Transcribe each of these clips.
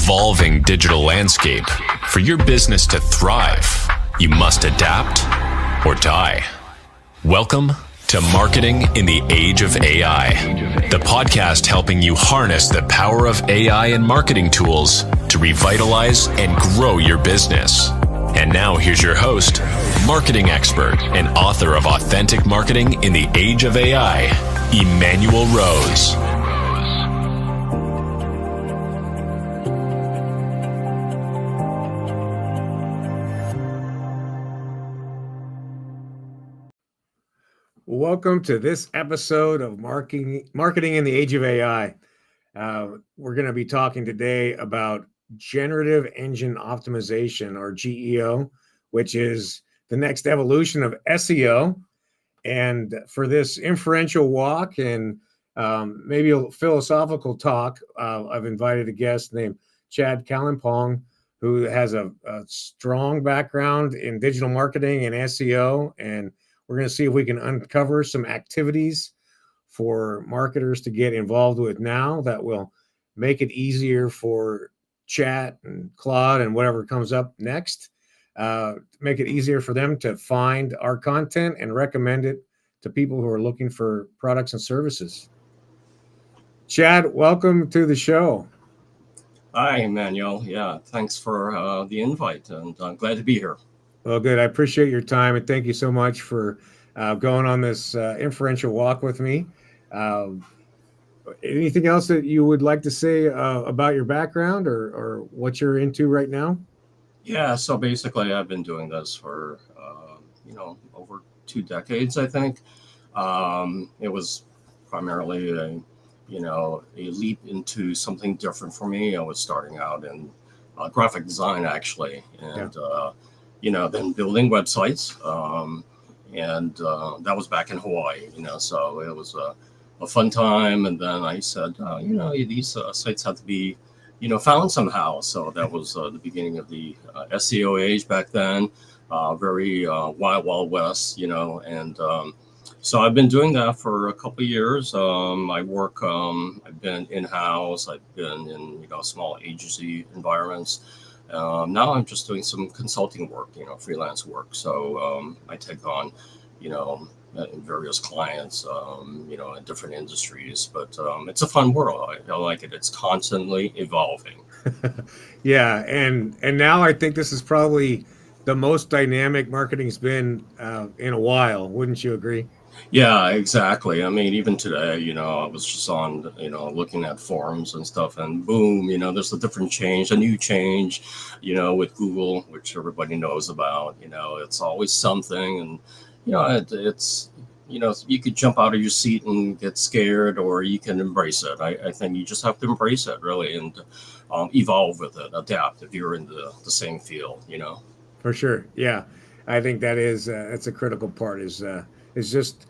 evolving digital landscape, for your business to thrive, you must adapt or die. Welcome to Marketing in the Age of AI, the podcast helping you harness the power of AI and marketing tools to revitalize and grow your business. And now here's your host, marketing expert and author of Authentic Marketing in the Age of AI, Emmanuel Rose. Welcome to this episode of Marketing in the Age of AI. We're going to be talking today about Generative Engine Optimization, or GEO, which is the next evolution of SEO. And for this inferential walk and maybe a philosophical talk, I've invited a guest named Chad Calimpong, who has a strong background in digital marketing and SEO. And we're going to see if we can uncover some activities for marketers to get involved with now that will make it easier for Chat and Claude and whatever comes up next, make it easier for them to find our content and recommend it to people who are looking for products and services. Chad, welcome to the show. Hi, Emmanuel. Yeah, thanks for the invite, and I'm glad to be here. Well, good. I appreciate your time, and thank you so much for going on this inferential walk with me. Anything else that you would like to say about your background or what you're into right now? Yeah, so basically I've been doing this for, over 2 decades, I think. It was primarily a leap into something different for me. I was starting out in graphic design, actually, and then building websites, and that was back in Hawaii, so it was a fun time. And then I said, these sites have to be, found somehow. So that was the beginning of the SEO age back then, very wild west, and so I've been doing that for a couple of years. I work, I've been in-house, I've been in, small agency environments. Now I'm just doing some consulting work, freelance work. So I take on, various clients, in different industries. But it's a fun world. I like it. It's constantly evolving. Yeah, and now I think this is probably the most dynamic marketing's been in a while. Wouldn't you agree? Yeah, exactly. I mean, even today, I was just on, looking at forums and stuff, and boom, there's a different change, a new change, with Google, which everybody knows about. It's always something, and it's you could jump out of your seat and get scared, or you can embrace it. I think you just have to embrace it, really, and evolve with it, adapt if you're in the same field, For sure. Yeah, I think that's a critical part is just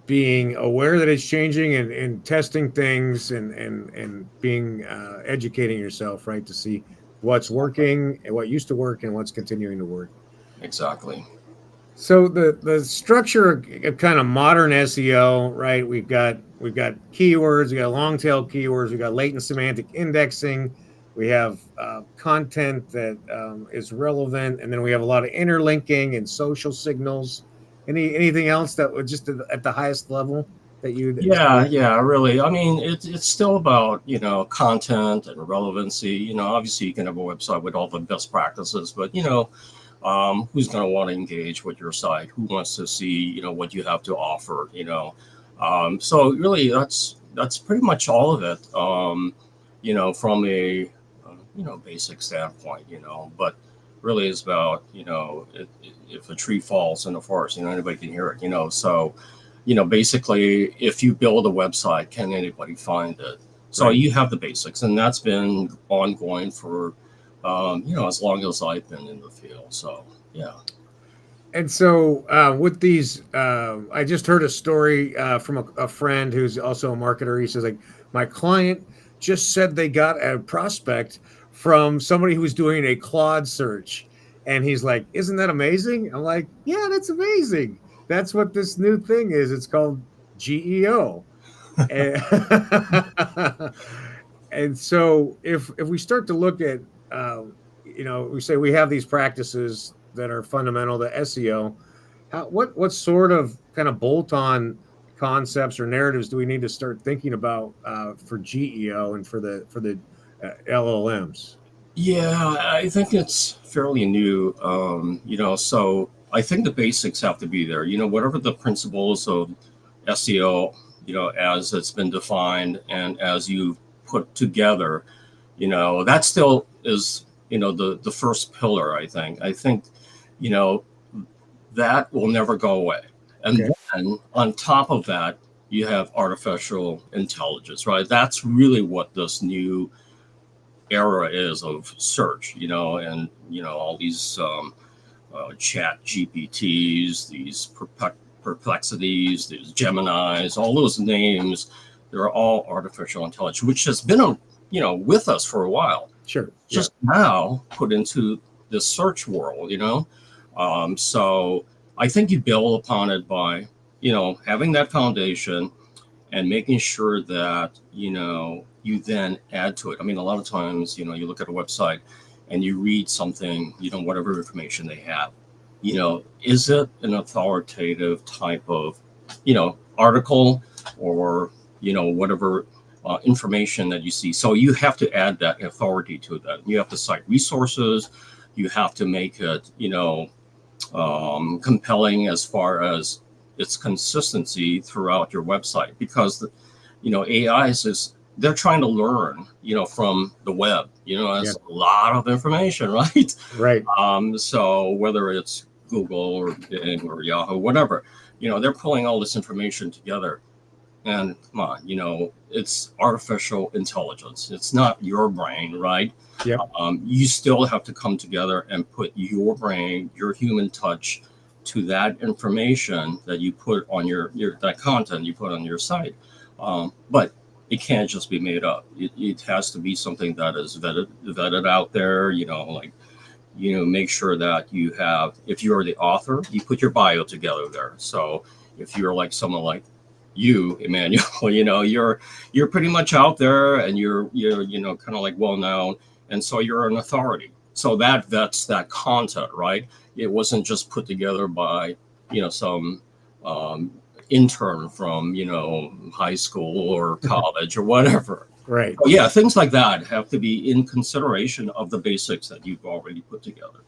being aware that it's changing and testing things and being educating yourself, right, to see what's working and what used to work and what's continuing to work. Exactly. So the structure of kind of modern SEO, right? We've got keywords, we got long tail keywords, we got latent semantic indexing, we have content that is relevant, and then we have a lot of interlinking and social signals. Anything else that was just at the highest level that you? Yeah, really. I mean, it's still about, content and relevancy. Obviously you can have a website with all the best practices, but, who's going to want to engage with your site? Who wants to see, what you have to offer, So really that's pretty much all of it, from a, basic standpoint, but really is about, if a tree falls in the forest, anybody can hear it, so, basically if you build a website, can anybody find it? So right. You have the basics, and that's been ongoing for, as long as I've been in the field. So, yeah. And so with these, I just heard a story from a friend who's also a marketer. He says, like, my client just said they got a prospect from somebody who's doing a Claude search. And he's like, isn't that amazing? I'm like, yeah, that's amazing. That's what this new thing is. It's called GEO. And And so if we start to look at, we say we have these practices that are fundamental to SEO. What sort of kind of bolt-on concepts or narratives do we need to start thinking about for GEO and for the LLMs? Yeah, I think it's fairly new. So I think the basics have to be there. Whatever the principles of SEO, as it's been defined and as you put together, that still is, the first pillar, I think. You know, that will never go away. And Okay. then on top of that, you have artificial intelligence, right? That's really what this new era is of search, and all these chat GPTs, these perplexities, these Geminis, all those names, they're all artificial intelligence, which has been with us for a while. Sure. Just now put into the search world, so I think you build upon it by having that foundation and making sure that you then add to it. I mean, a lot of times, you look at a website and you read something, whatever information they have, is it an authoritative type of, article or, whatever information that you see. So you have to add that authority to that. You have to cite resources. You have to make it, compelling as far as its consistency throughout your website, because AIs they're trying to learn from the web. It's a lot of information, Right. So whether it's Google or Bing or Yahoo, whatever, they're pulling all this information together, and come on, it's artificial intelligence. It's not your brain, right? Yeah. You still have to come together and put your brain, your human touch to that information that you put on your that content you put on your site. But it can't just be made up. It has to be something that is vetted out there, make sure that you have, if you're the author, you put your bio together there. So if you're like someone like you, Emmanuel, you're pretty much out there, and you're kind of like well known, and so you're an authority. So that vets that content, right? It wasn't just put together by some intern from high school or college or whatever. Right. So yeah, things like that have to be in consideration of the basics that you've already put together.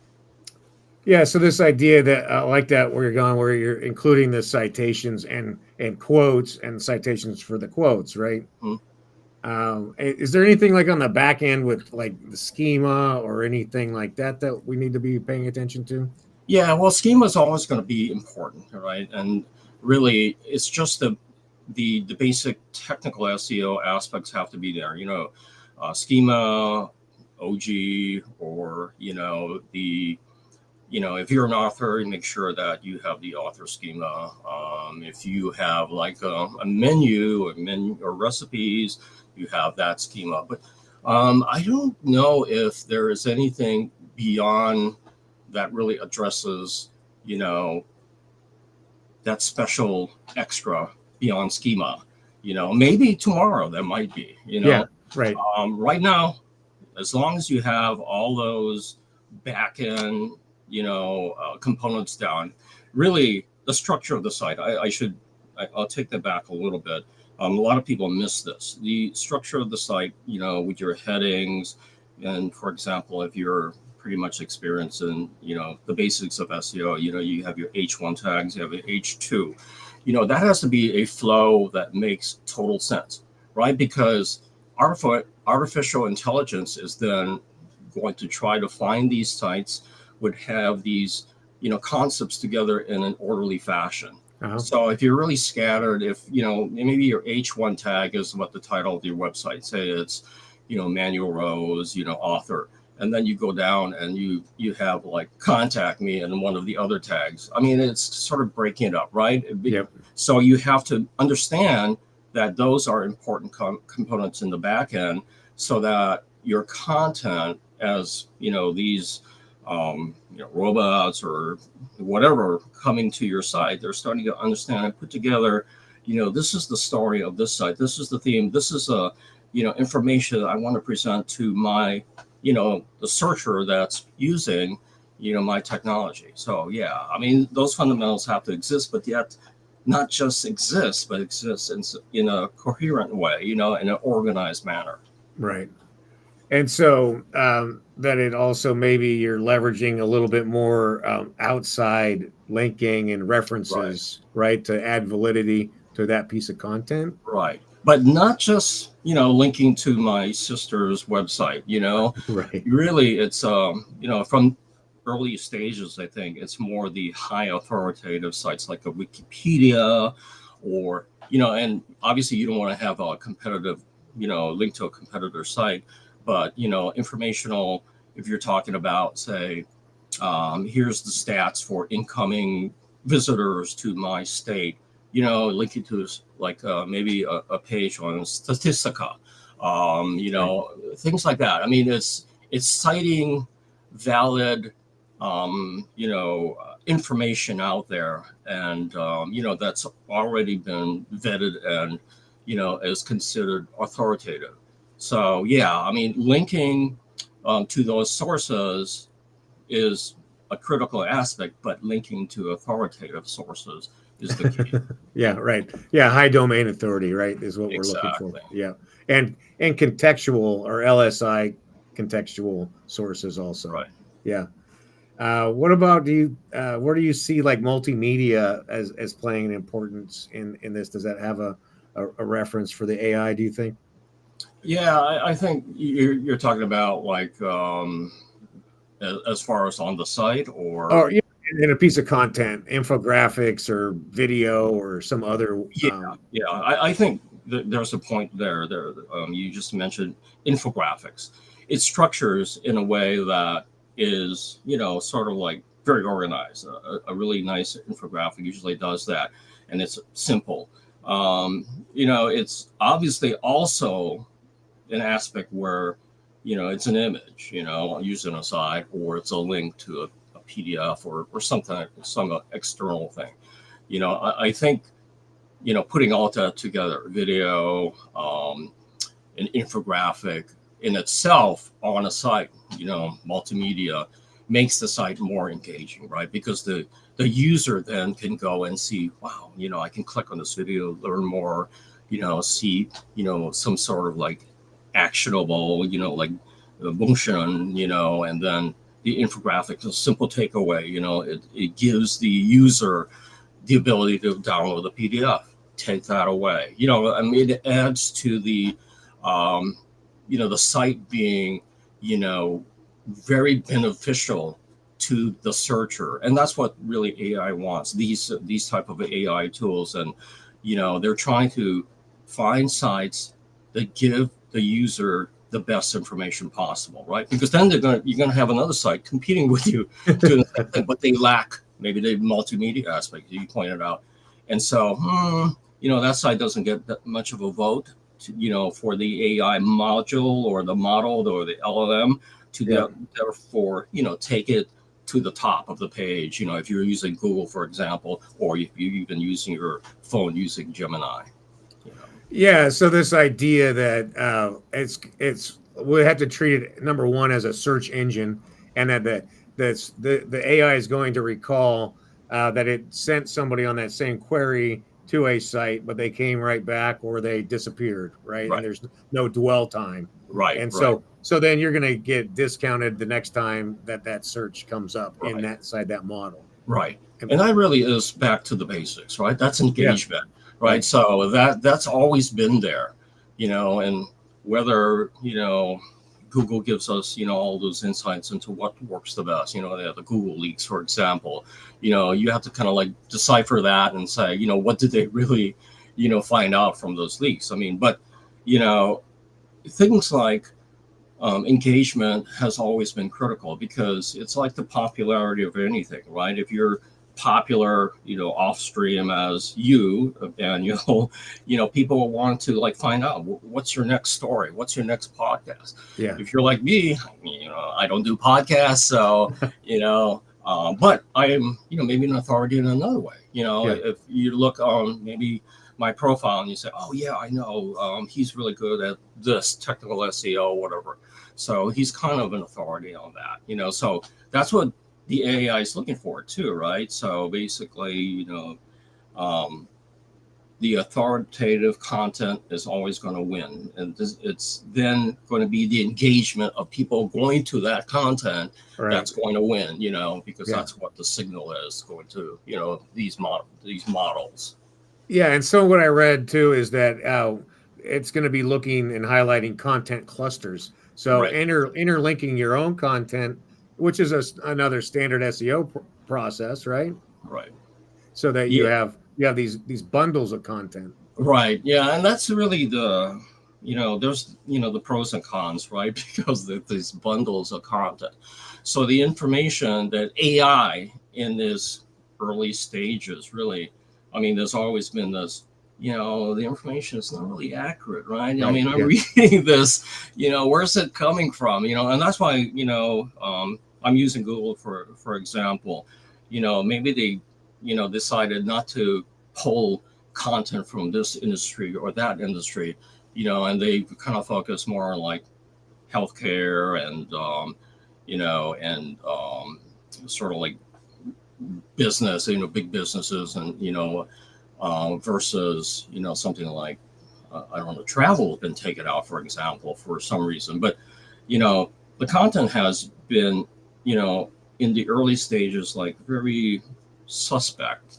Yeah, so this idea that I like that where you're going, where you're including the citations and quotes and citations for the quotes, right? Mm-hmm. Is there anything like on the back end with like the schema or anything like that we need to be paying attention to? Yeah, well, schema is always going to be important, right? And really, it's just the basic technical SEO aspects have to be there. Schema, OG, or if you're an author, make sure that you have the author schema. If you have like a menu or recipes, you have that schema. But I don't know if there is anything beyond that really addresses, that special extra beyond schema. Maybe tomorrow there might be. Yeah, right. Right now, as long as you have all those back end components down, really the structure of the site, I'll take that back a little bit. A lot of people miss this. The structure of the site, with your headings, and for example, if you're pretty much experienced in, the basics of SEO, you have your H1 tags, you have your H2, that has to be a flow that makes total sense, right? Because artificial intelligence is then going to try to find these sites would have these, concepts together in an orderly fashion. Uh-huh. So if you're really scattered, if, maybe your H1 tag is what the title of your website, say it's, Manuel Rose, author, and then you go down and you have like contact me and one of the other tags. I mean, it's sort of breaking it up, right? Yep. So you have to understand that those are important components in the back end, so that your content, as these robots or whatever coming to your site, they're starting to understand and put together, this is the story of this site, this is the theme, this is information that I want to present to my, the searcher that's using, my technology. So yeah, I mean, those fundamentals have to exist, but yet not just exist, but exist in a coherent way, in an organized manner. Right. And so that it also maybe you're leveraging a little bit more outside linking and references, right, to add validity to that piece of content. Right. But not just, linking to my sister's website, Right. really it's, from early stages, I think it's more the high authoritative sites like a Wikipedia or, and obviously you don't want to have a competitive, link to a competitor site, but, informational, if you're talking about, say, here's the stats for incoming visitors to my state, linking to like maybe a page on Statistica, things like that. I mean, it's citing valid, information out there, and that's already been vetted and is considered authoritative. So yeah, I mean, linking to those sources is a critical aspect, but linking to authoritative sources is the key. Yeah, right. Yeah, high domain authority, right, is what we're looking for. Yeah. And contextual or LSI contextual sources also. Right. Yeah. What about where do you see like multimedia as playing an importance in this? Does that have a reference for the AI, do you think? Yeah, I think you're talking about like as far as on the site or yeah, in a piece of content, infographics or video or some other. I think there's a point there. You just mentioned infographics. It structures in a way that is, sort of like very organized. A really nice infographic usually does that, and it's simple. It's obviously also an aspect where, it's an image, using a site, or it's a link to a PDF or something, some external thing. I think, putting all that together, video, an infographic in itself on a site, multimedia, makes the site more engaging, right? Because the user then can go and see, wow, I can click on this video, learn more, see, some sort of like actionable, like motion, and then the infographic, a simple takeaway, it gives the user the ability to download the PDF, take that away. I mean, it adds to the, the site being, very beneficial to the searcher, and that's what really AI wants. These type of AI tools, and they're trying to find sites that give the user the best information possible, right? Because then you're gonna have another site competing with you doing the same thing, but they lack maybe the multimedia aspect you pointed out, and so that site doesn't get that much of a vote, for the AI module or the model or the LLM to therefore take it to the top of the page. If you're using Google, for example, or if you're even using your phone using Gemini. Yeah, so this idea that it's we have to treat it, number one, as a search engine, and that the AI is going to recall that it sent somebody on that same query to a site, but they came right back or they disappeared, right? And there's no dwell time, right? And so then you're going to get discounted the next time that search comes up in that model, right? And that really is back to the basics, right? That's engagement. Yeah. Right. So that's always been there, and whether, Google gives us, all those insights into what works the best, the Google leaks, for example, you have to kind of like decipher that and say, what did they really, find out from those leaks? I mean, but, things like engagement has always been critical, because it's like the popularity of anything, right? If you're popular, off stream as you, Daniel, people will want to like find out what's your next story, what's your next podcast. Yeah. If you're like me, I don't do podcasts, so but I am, maybe an authority in another way. If you look on maybe my profile and you say, oh yeah, I know, he's really good at this technical SEO, whatever. So he's kind of an authority on that, so that's what the AI is looking for too, right? So basically, um, the authoritative content is always going to win. And it's then going to be the engagement of people going to that content that's going to win, because that's what the signal is going to, these models. Yeah. And so what I read too is that it's going to be looking and highlighting content clusters. So interlinking your own content, which is another standard SEO process, right? Right. So that you have these bundles of content. Right. Yeah. And that's really there's, the pros and cons, right? Because these bundles of content. So the information that AI in this early stages, really, I mean, there's always been this, the information is not really accurate, right? I mean, I'm reading this, where's it coming from? And that's why, I'm using Google for example, maybe they, decided not to pull content from this industry or that industry, and they kind of focus more on like healthcare and, sort of like business, big businesses and, versus, something like, I don't know, travel has been taken out, for example, for some reason. But, the content has been, in the early stages, like very suspect,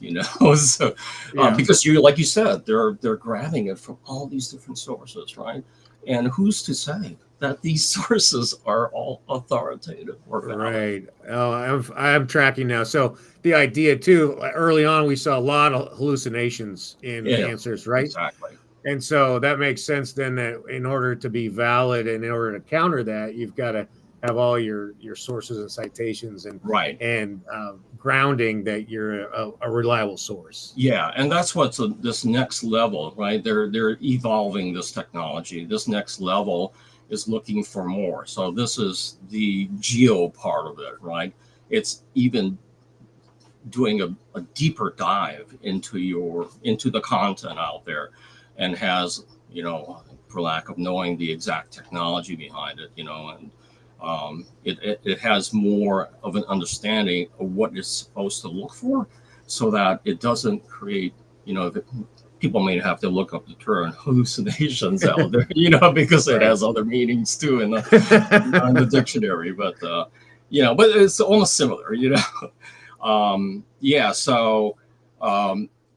so because like you said, they're grabbing it from all these different sources, right? And who's to say that these sources are all authoritative or valid? Right. Oh, I'm tracking now. So the idea too, early on, we saw a lot of hallucinations in answers, right? Exactly. And so that makes sense then that in order to be valid and in order to counter that, you've got to have all your sources and citations and grounding that you're a reliable source. Yeah, and that's what's this next level, right? They're evolving this technology. This next level is looking for more. So this is the geo part of it, right? It's even doing a deeper dive into the content out there, and has, for lack of knowing the exact technology behind it, and it has more of an understanding of what it's supposed to look for, so that it doesn't create, people may have to look up the term hallucinations out there, because it has other meanings too in the dictionary. But but it's almost similar, So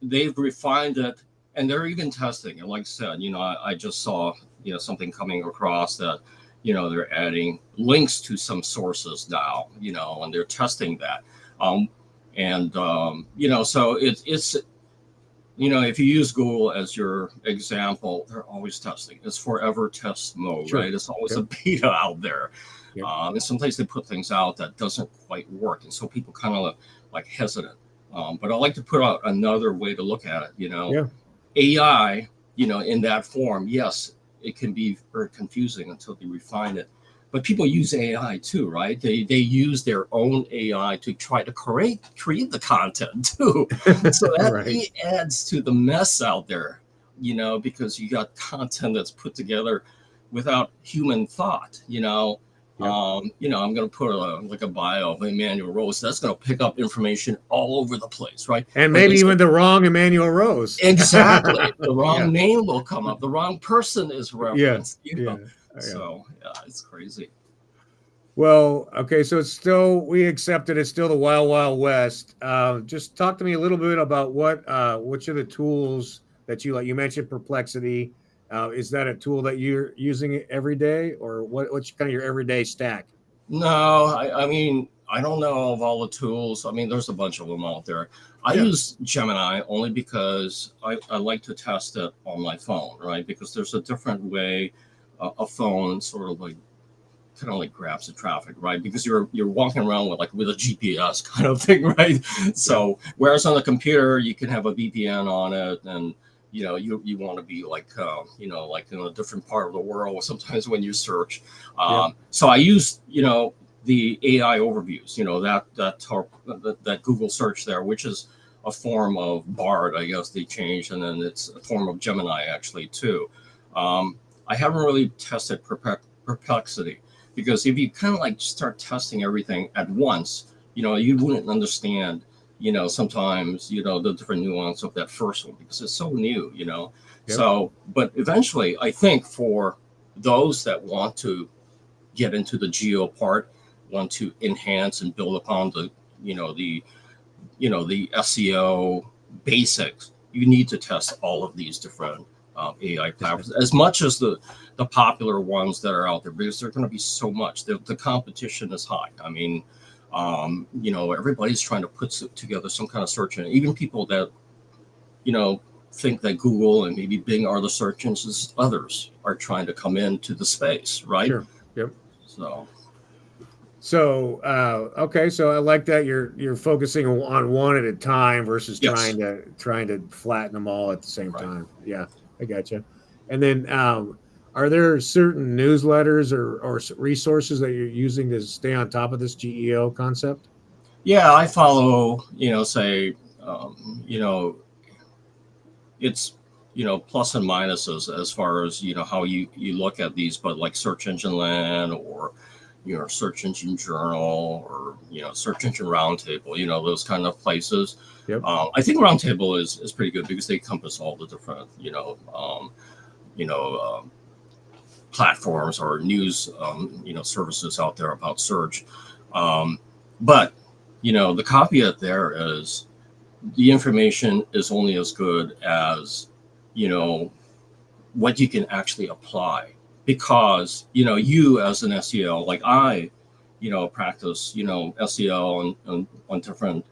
they've refined it, and they're even testing. And like I said, I just saw something coming across that. They're adding links to some sources now, and they're testing that. So it's if you use Google as your example, they're always testing. It's forever test mode, right? It's always a beta out there. And sometimes they put things out that doesn't quite work. And so people kind of like hesitant. But I like to put out another way to look at it, AI, in that form, yes, it can be very confusing until they refine it. But people use AI too, right? They use their own AI to try to create the content too. So that adds to the mess out there, because you got content that's put together without human thought, I'm going to put a bio of Emmanuel Rose. That's going to pick up information all over the place, right? And maybe even the wrong Emmanuel Rose. Exactly. The wrong name will come up. The wrong person is referenced. So, it's crazy. Well, okay. So it's still, we accept it. It's still the wild, wild west. Just talk to me a little bit about which are the tools that you like. You mentioned Perplexity. Is that a tool that you're using every day, or what's kind of your everyday stack? No, I mean, I don't know of all the tools. I mean, there's a bunch of them out there. I use Gemini only because I like to test it on my phone, right? Because there's a different way a phone sort of like kind of like grabs the traffic, right? Because you're walking around with a GPS kind of thing, right? So whereas on the computer you can have a VPN on it, and you want to be like in a different part of the world sometimes when you search. So I use the AI overviews, that Google search there, which is a form of Bard, I guess they changed, and then it's a form of Gemini actually too. I haven't really tested Perplexity, because if you kind of like start testing everything at once, you wouldn't understand, sometimes, the different nuance of that first one, because it's so new. Yep. So, but eventually, I think for those that want to get into the geo part, want to enhance and build upon the SEO basics, you need to test all of these different AI platforms, as much as the popular ones that are out there, because there's going to be so much. The competition is high. I mean, everybody's trying to put together some kind of search engine. Even people that, think that Google and maybe Bing are the search engines, others are trying to come into the space, right? Sure. Yep. So, okay. So I like that you're focusing on one at a time versus yes. trying to flatten them all at the same Right. time. Yeah, I gotcha. And then, are there certain newsletters or resources that you're using to stay on top of this GEO concept? Yeah, I follow, it's, plus and minuses as far as, how you look at these, but like Search Engine Land, or, Search Engine Journal, or, Search Engine Roundtable, those kind of places. Yep. I think Roundtable is pretty good, because they encompass all the different, platforms or news, services out there about search. But, the caveat there is, the information is only as good as, what you can actually apply. Because, you as an SEO, like I, practice, SEO on different,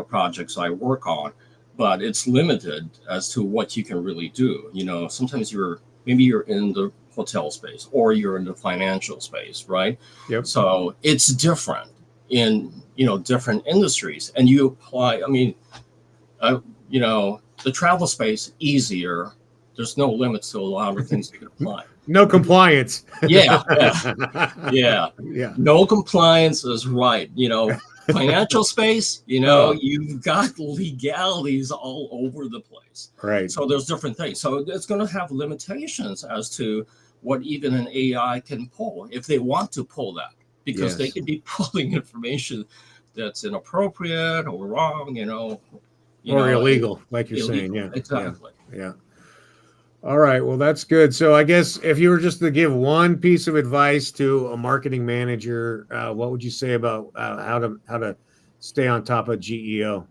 projects I work on, but it's limited as to what you can really do. Sometimes maybe you're in the hotel space, or you're in the financial space, right? Yep. So it's different in, different industries, and you apply, I mean, the travel space, easier. There's no limits to a lot of things you can apply. No compliance. Yeah. Yeah. No compliance is right. Financial space, you've got legalities all over the place. Right. So there's different things. So it's going to have limitations as to what even an AI can pull, if they want to pull that, because they could be pulling information that's inappropriate or wrong, or illegal, like you're saying. Yeah. Exactly. Yeah. All right. Well, that's good. So I guess if you were just to give one piece of advice to a marketing manager, what would you say about how to stay on top of GEO?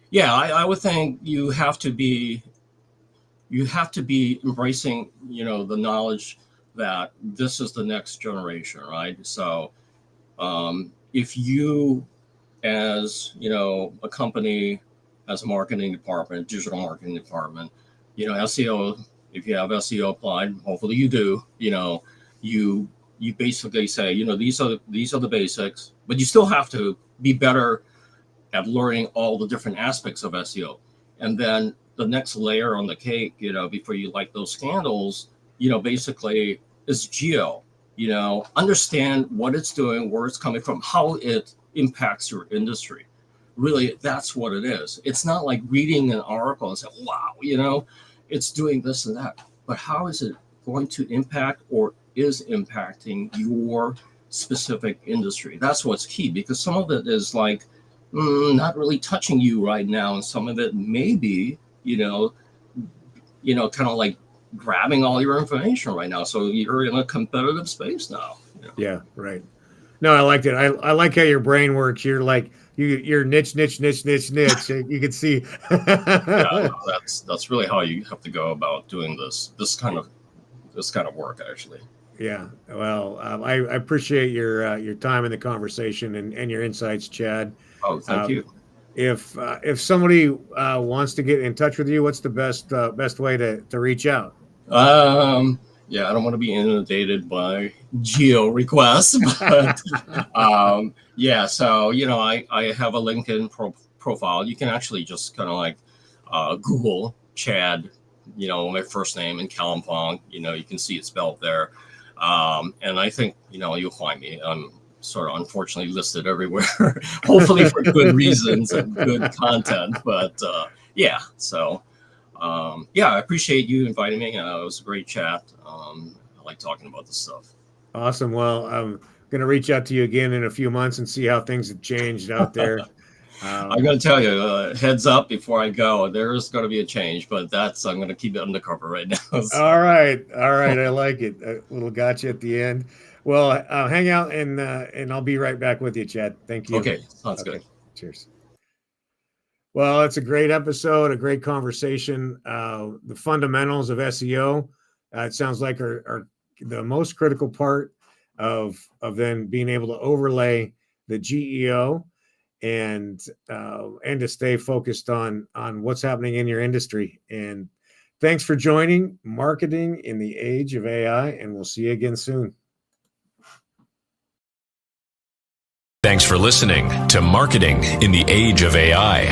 Yeah, I would think you have to be embracing, the knowledge that this is the next generation, right? So if you, as a company, as a marketing department, digital marketing department, SEO, if you have SEO applied, hopefully you do, you basically say, these are the basics, but you still have to be better at learning all the different aspects of SEO. And then the next layer on the cake, before you like those scandals, basically is geo. Understand what it's doing, where it's coming from, how it impacts your industry. Really, that's what it is. It's not like reading an article and saying, wow, it's doing this and that. But how is it going to impact, or is impacting, your specific industry? That's what's key, because some of it is like not really touching you right now, and some of it may be, kind of like grabbing all your information right now. So you're in a competitive space now. Yeah, right. No, I liked it. I like how your brain works. You're like you're niche. You can see. Yeah, that's really how you have to go about doing this kind of work, actually. Yeah. Well, I appreciate your time in the conversation and your insights, Chad. Oh, thank you. If somebody wants to get in touch with you, what's the best way to reach out? Yeah, I don't want to be inundated by geo requests, but yeah. So I have a LinkedIn profile. You can actually just kind of like Google Chad, my first name, and Calimpong. You can see it spelled there, and I think you'll find me. I'm sort of unfortunately listed everywhere, hopefully for good reasons and good content. But so I appreciate you inviting me. It was a great chat. I like talking about this stuff. Awesome. Well, I'm going to reach out to you again in a few months and see how things have changed out there. I'm going to tell you, heads up before I go, there's going to be a change, but I'm going to keep it undercover right now. So. All right. I like it. A little gotcha at the end. Well, hang out and I'll be right back with you, Chad. Thank you. Okay. Sounds good. Cheers. Well, it's a great episode, a great conversation. The fundamentals of SEO, it sounds like are the most critical part of then being able to overlay the GEO and to stay focused on what's happening in your industry. And thanks for joining Marketing in the Age of AI, and we'll see you again soon. Thanks for listening to Marketing in the Age of AI.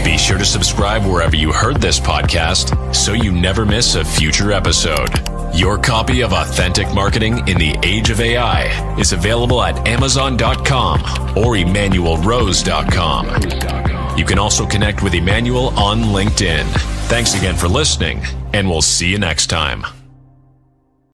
Be sure to subscribe wherever you heard this podcast so you never miss a future episode. Your copy of Authentic Marketing in the Age of AI is available at Amazon.com or EmmanuelRose.com. You can also connect with Emmanuel on LinkedIn. Thanks again for listening, and we'll see you next time.